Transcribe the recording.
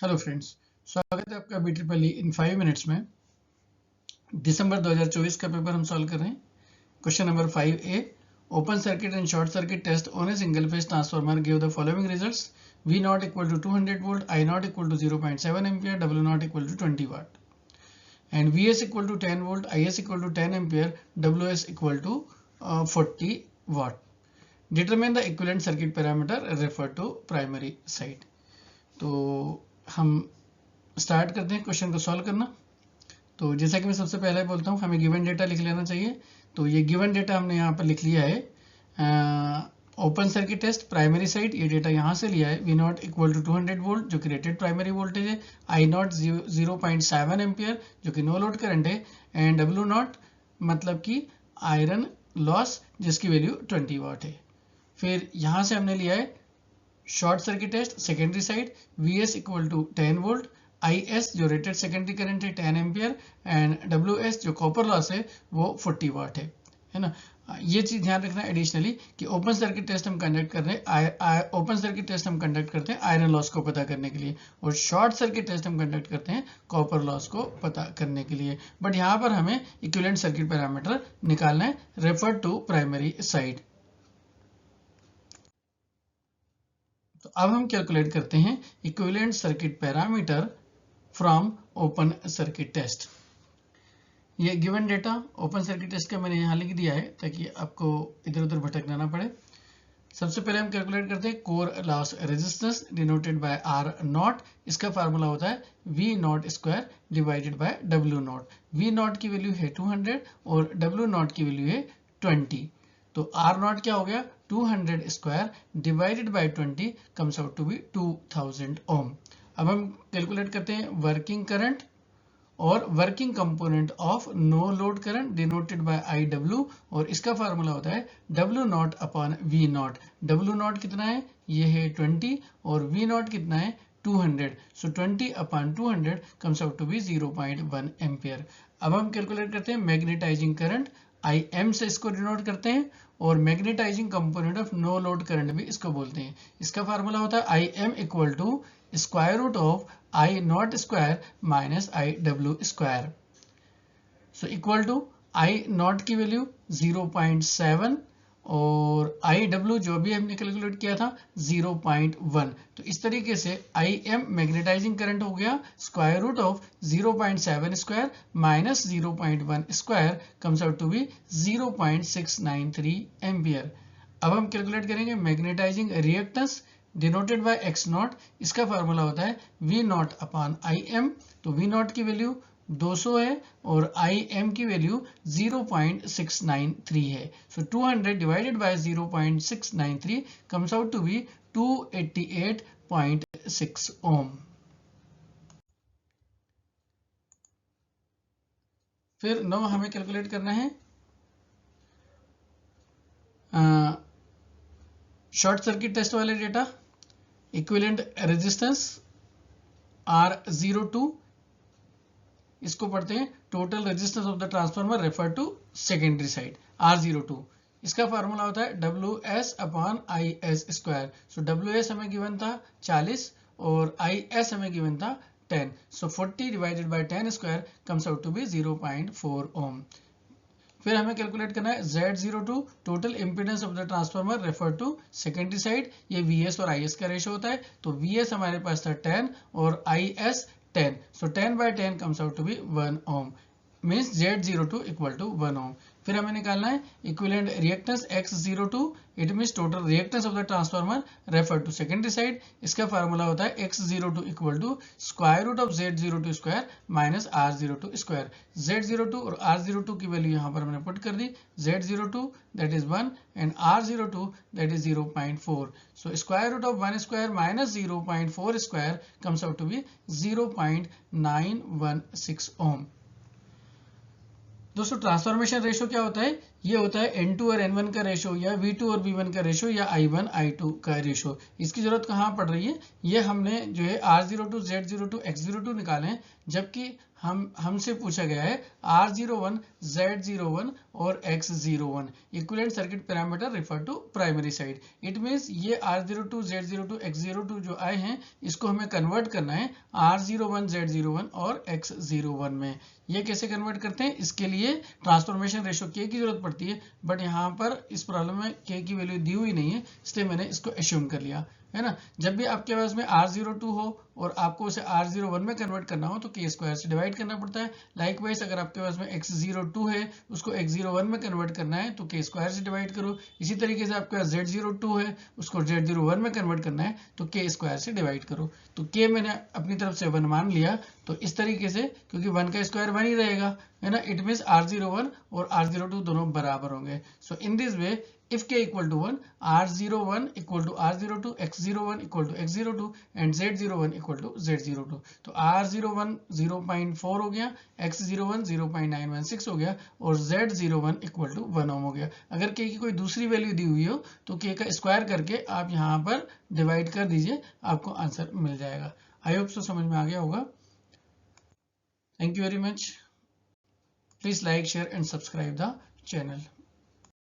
Hello friends, स्वागत है आपका BEEE इन 5 मिनट्स में। दिसंबर 2024 का पेपर हम सॉल्व कर रहे हैं। Question number 5A, open circuit and short circuit test on a single phase transformer give the following results: V not equal to 200 volt, I not equal to 0.7 ampere, W not equal to 20 watt, and VS equal to 10 volt, IS equal to 10 ampere, WS equal to 40 watt. Determine the equivalent circuit parameter refer to primary side. तो हम start करते हैं question को solve करना। तो जैसा कि मैं सबसे पहले बोलता हूँ, हमें गिवन डेटा लिख लेना चाहिए। तो ये गिवन डेटा हमने यहाँ पर लिख लिया है। Open circuit test primary side, ये डेटा यहाँ से लिया है। V not equal to 200 volt जो कि रेटेड प्राइमरी वोल्टेज है, I नॉट 0.7 एम्पियर जो कि नो लोड करंट है, एंड W नॉट मतलब कि आयरन लॉस जिसकी वैल्यू 20 वाट है। फिर यहाँ से हमने लिया है short circuit test secondary side, VS equal to 10 volt, IS जो रेटेड सेकेंडरी करंट है 10 एम्पियर, एंड WS जो कॉपर लॉस है वो 40 वाट है ना। ये चीज ध्यान रखना एडिशनली कि ओपन सर्किट टेस्ट हम कंडक्ट कर रहे हैं, ओपन सर्किट टेस्ट हम कंडक्ट करते हैं आयरन लॉस को पता करने के लिए, और शॉर्ट सर्किट टेस्ट हम कंडक्ट करते हैं कॉपर लॉस को पता करने के लिए। बट यहाँ पर हमें इक्विवेलेंट सर्किट पैरामीटर निकालना है, रेफर टू प्राइमरी साइड। तो अब हम कैलकुलेट करते हैं equivalent circuit parameter from open circuit test. ये given data open circuit test का मैंने यहाँ लिख दिया है ताकि आपको इधर उधर भटकना ना पड़े। सबसे पहले हम कैलकुलेट करते हैं core loss resistance denoted by R not. इसका फार्मूला होता है V not square divided by W not. V not की वैल्यू है 200 और W नॉट की वैल्यू है 20। तो R नॉट क्या हो गया, 200 square divided by 20 comes out to be 2000 ohm. अब हम कैलकुलेट करते हैं वर्किंग करंट और working component of no load current denoted by IW, और इसका फार्मूला होता है W not upon V not. W not कितना है, ये है 20, और V नॉट कितना है 200। So 20 upon 200 comes out to be 0.1 ampere. अब हम कैलकुलेट करते हैं मैग्नेटाइजिंग करंट, IM से इसको डिनोट करते हैं, और magnetising component of no load current भी इसको बोलते हैं। इसका फार्मूला होता है IM equal to square root of I not square minus IW square. So equal to I not की वैल्यू 0.7 और IW जो भी हमने कैलकुलेट किया था 0.1। तो इस तरीके से IM मैग्नेटाइजिंग करंट हो गया square root of 0.7 square minus 0.1 square comes out to be 0.693 ampere. अब हम कैलकुलेट करेंगे magnetising reactance denoted by X not. इसका फार्मूला होता है V नॉट अपॉन IM। तो V नॉट की वैल्यू 200 है और IM की वैल्यू 0.693 है। So 200 divided by 0.693 comes out to be 288.6 ohm. फिर 9 हमें कैलकुलेट करना है शॉर्ट सर्किट टेस्ट वाले डेटा। इक्विवेलेंट रेजिस्टेंस R02, इसको पढ़ते हैं total resistance of the transformer refer to secondary side R02। इसका फार्मूला होता है WS upon IS square. So WS हमें गिवन था 40 और IS हमें गिवन था 10। So 40 divided by 10 square comes out to be 0.4 ohm. फिर हमें कैलकुलेट करना है Z02 total impedance of the transformer refer to secondary side. ये VS और IS का रेशो होता है। तो VS हमारे पास था 10 और IS 10। सो 10 by 10 comes out to be 1 ohm, means Z02 equal to 1 ohm. फिर हमें निकालना है equivalent reactance X02, it means total reactance of the transformer refer to secondary side. इसका फार्मूला होता है X02 equal to square root of Z02 square minus R02 square. Z02 और R02 की value यहाँ पर मैंने पुट कर दी। Z02 that is 1 and R02 that is 0.4। So square root of 1 square minus 0.4 square comes out to be 0.916 ohm. दोस्तों transformation ratio क्या होता है, ये होता है N2 और N1 का रेशो या V2 और V1 का रेशो या I1 I2 का रेशो। इसकी जरूरत कहाँ पड़ रही है, ये हमने जो है R02 Z02 X02 निकाले हैं, जबकि हमसे पूछा गया है R01 Z01 और X01 equivalent circuit parameter refer to primary side. It means ये R02 Z02 X02 जो आए हैं इसको हमें कन्वर्ट करना है R01 Z01 और X01 में। ये कैसे कन्वर्ट करते हैं, इसके लिए ट्रांसफॉर्मेशन रेशो K की जरूरत पड़ती है, बट यहाँ पर इस प्रॉब्लम में K की वैल्यू दी हुई नहीं है, इसलिए मैंने इसको एज्यूम कर लिया है ना। जब भी आपके पास में R02 हो और आपको उसे R01 में कन्वर्ट करना हो तो K स्क्वायर से डिवाइड करना पड़ता है। लाइकवाइज अगर आपके पास में X02 है उसको X01 में कन्वर्ट करना है तो K स्क्वायर से डिवाइड करो। इसी तरीके से आपके पास Z02 है उसको Z01 में कन्वर्ट करना है तो K स्क्वायर से डिवाइड करो। तो K मैंने अपनी तरफ से 1 मान लिया, तो इस तरीके से क्योंकि 1 का स्क्वायर 1 ही रहेगा है ना, इट मींस R01 और R02 दोनों बराबर होंगे। So in this way if K equal to 1, R01 equal to R02, X01 equal to X02 and Z01 equal to Z02। तो R01 0.4 हो गया, X01 0.916 हो गया और Z01 equal to 1 ओम हो गया। अगर K की कोई दूसरी वैल्यू दी हुई हो तो K का स्क्वायर करके आप यहाँ पर डिवाइड कर दीजिए, आपको आंसर मिल जाएगा। आई होप सो समझ में आ गया होगा। Thank you very much. Please like, share and subscribe the channel.